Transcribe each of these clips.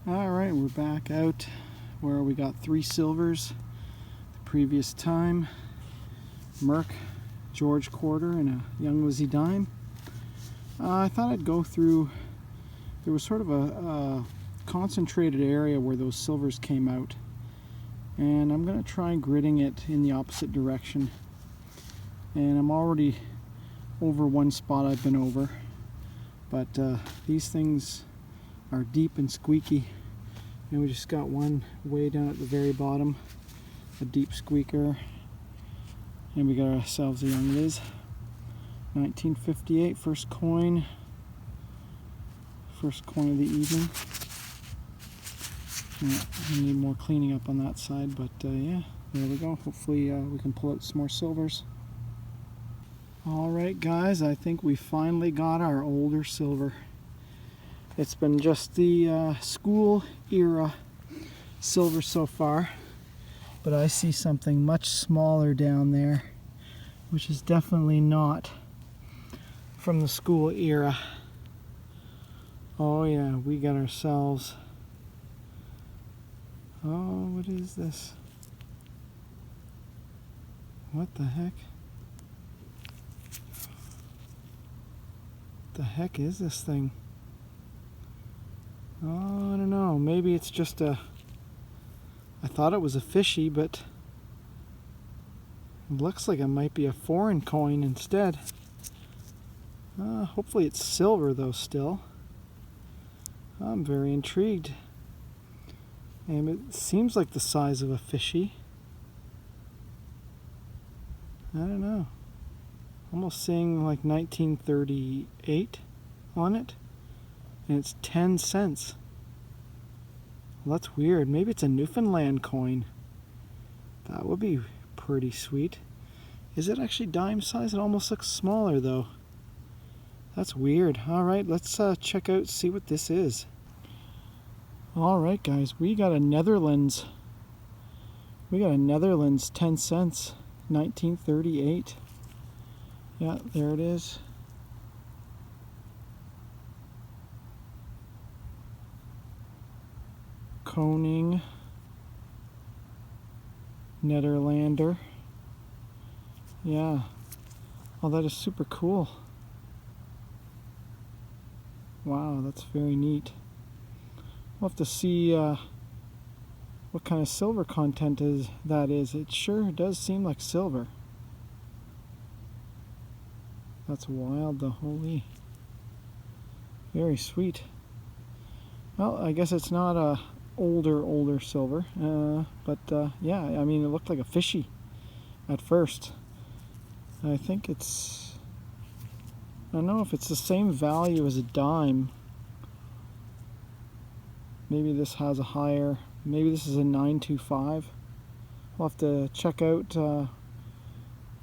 Alright, we're back out where we got 3 silvers the previous time. Merc, George quarter, and a young Lizzie dime. I thought I'd go through, there was sort of a concentrated area where those silvers came out. And I'm going to try gridding it in the opposite direction. And I'm already over one spot I've been over. But these things are deep and squeaky, and we just got one way down at the very bottom, a deep squeaker, and we got ourselves a young Liz. 1958, first coin of the evening. Yeah, we need more cleaning up on that side, but yeah, there we go. Hopefully we can pull out some more silvers. Alright guys, I think we finally got our older silver. It's been just the school era silver so far, but I see something much smaller down there, which is definitely not from the school era. Oh yeah, we got ourselves, oh, what is this? What the heck? What the heck is this thing? Oh, I don't know. Maybe it's just a... I thought it was a fishy, but it looks like it might be a foreign coin instead. Hopefully it's silver though still. I'm very intrigued. And it seems like the size of a fishy. I don't know. Almost seeing like 1938 on it. And it's 10 cents. Well, that's weird. Maybe it's a Newfoundland coin. That would be pretty sweet. Is it actually dime size? It almost looks smaller though. That's weird. Alright, let's check out, see what this is. Alright guys, we got a Netherlands. We got a Netherlands 10 cents. 1938. Yeah, there it is. Koning Nederlander. Yeah. Oh, that is super cool. Wow, that's very neat. We'll have to see what kind of silver content that is. It sure does seem like silver. That's wild though, holy. Very sweet. Well, I guess it's not a older silver, but yeah, I mean it looked like a fishy at first. I think it's, I don't know if it's the same value as a dime. Maybe this has a higher, maybe this is a 925. We'll have to check out when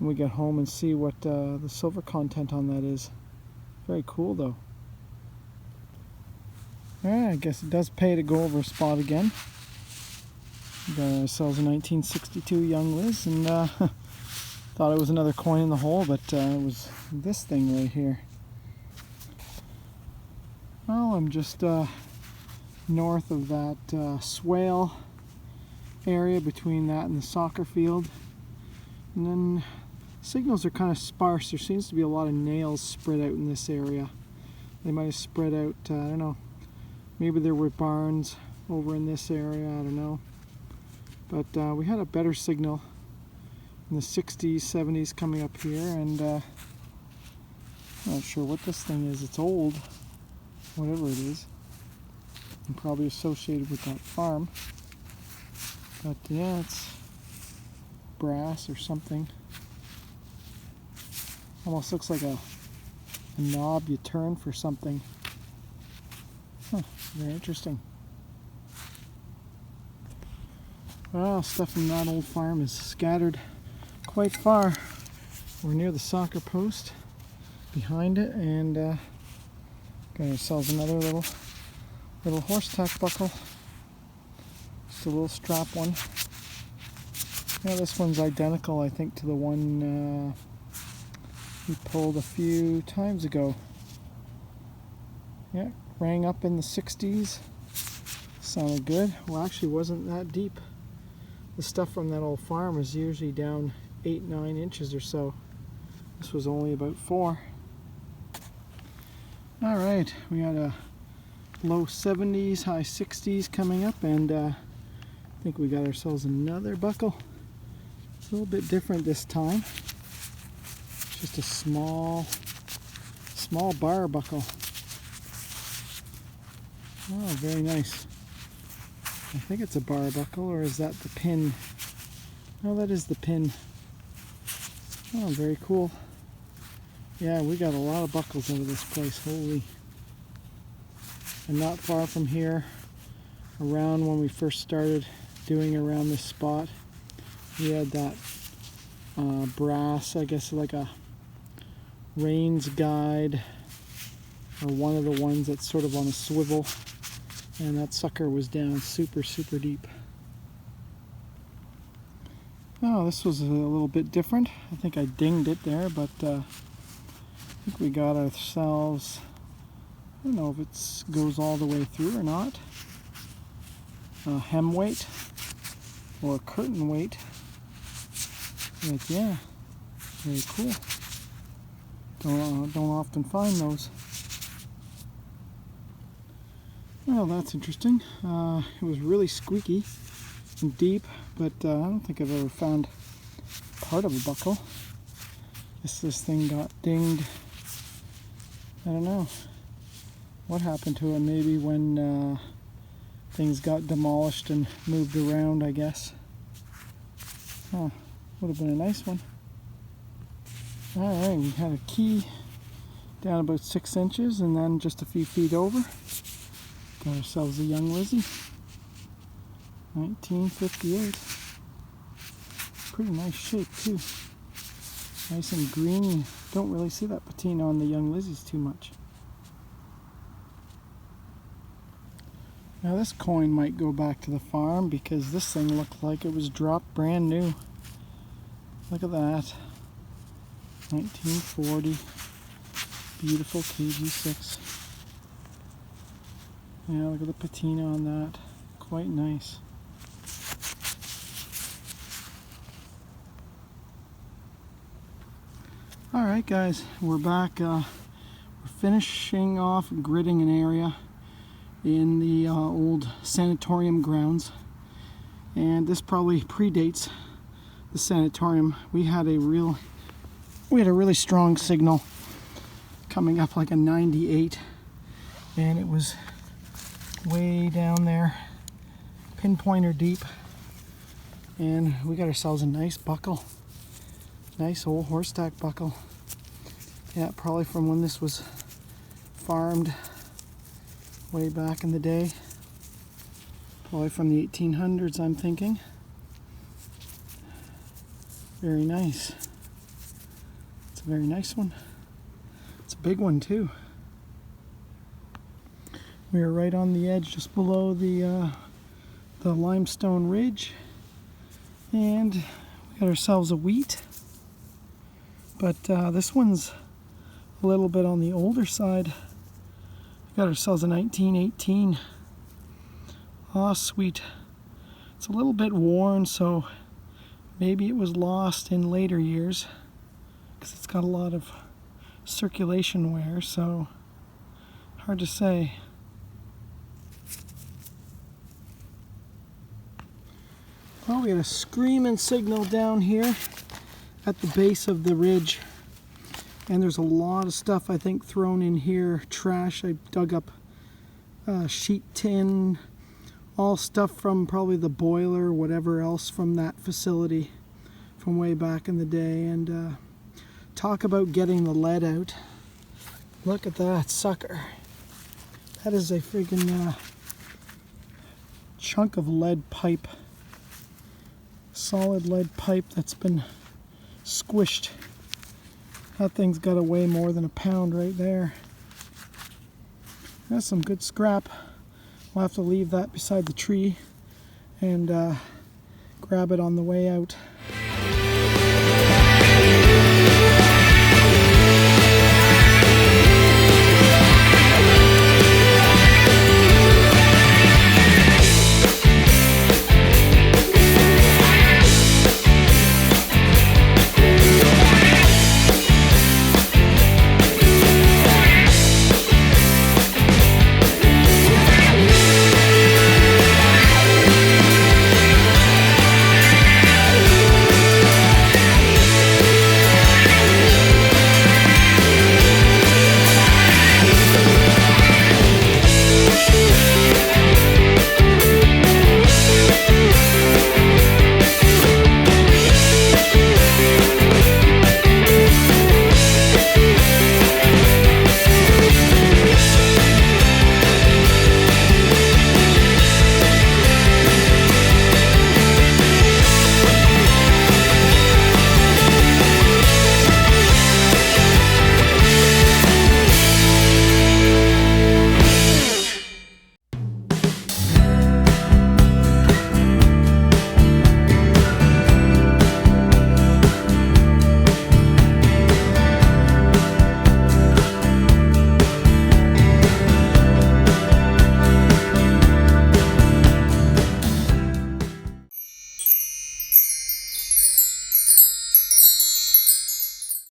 we get home and see what the silver content on that is. Very cool though. Alright, I guess it does pay to go over a spot again. We got ourselves a 1962 young Liz, and thought it was another coin in the hole, but it was this thing right here. Well, I'm just north of that swale area between that and the soccer field. And then signals are kind of sparse. There seems to be a lot of nails spread out in this area. They might have spread out, I don't know. Maybe there were barns over in this area, I don't know. But we had a better signal in the 60s, 70s coming up here, and I'm not sure what this thing is. It's old, whatever it is. And probably associated with that farm. But yeah, it's brass or something. Almost looks like a knob you turn for something. Huh, very interesting. Well, stuff from that old farm is scattered quite far. We're near the soccer post behind it, and got ourselves another little horse tack buckle. Just a little strap one. Yeah, this one's identical, I think, to the one we pulled a few times ago. Yeah, rang up in the 60s, sounded good. Well, actually wasn't that deep. The stuff from that old farm is usually down 8-9 inches or so. This was only about 4. Alright, we got a low 70s, high 60s coming up, and I think we got ourselves another buckle. It's a little bit different this time. Just a small bar buckle. Oh, very nice. I think it's a bar buckle, or is that the pin? Oh, that is the pin. Oh, very cool. Yeah, we got a lot of buckles out of this place. Holy. And not far from here, around when we first started doing around this spot, we had that brass, I guess like a Rains guide, or one of the ones that's sort of on a swivel, and that sucker was down super deep. Oh, this was a little bit different. I think I dinged it there, but I think we got ourselves, I don't know if it goes all the way through or not, a hem weight or a curtain weight. But yeah, very cool. Don't often find those. Well, that's interesting. It was really squeaky and deep, but I don't think I've ever found part of a buckle. Guess this thing got dinged. I don't know what happened to it. Maybe when things got demolished and moved around, I guess. Oh, would have been a nice one. Alright, we had a key down about 6 inches, and then just a few feet over, got ourselves a young Lizzie. 1958. Pretty nice shape too. Nice and green. Don't really see that patina on the young Lizzies too much. Now this coin might go back to the farm because this thing looked like it was dropped brand new. Look at that. 1940. Beautiful KG6. Yeah, look at the patina on that. Quite nice. Alright guys, we're back. We're finishing off gridding an area in the old sanatorium grounds. And this probably predates the sanatorium. We had a really strong signal coming up, like a 98, and it was way down there, pinpointer deep, and we got ourselves a nice buckle, nice old horse-tack buckle. Yeah, probably from when this was farmed way back in the day, probably from the 1800s, I'm thinking. Very nice. It's a very nice one. It's a big one too. We are right on the edge, just below the limestone ridge, and we got ourselves a wheat. But this one's a little bit on the older side. We got ourselves a 1918. Oh, sweet. It's a little bit worn, so maybe it was lost in later years because it's got a lot of circulation wear, so hard to say. Well, we got a screaming signal down here at the base of the ridge, and there's a lot of stuff I think thrown in here. Trash. I dug up sheet tin, all stuff from probably the boiler, whatever else from that facility from way back in the day. And talk about getting the lead out. Look at that sucker. That is a freaking chunk of lead pipe. Solid lead pipe that's been squished. That thing's got to weigh more than a pound right there. That's some good scrap. We'll have to leave that beside the tree and grab it on the way out.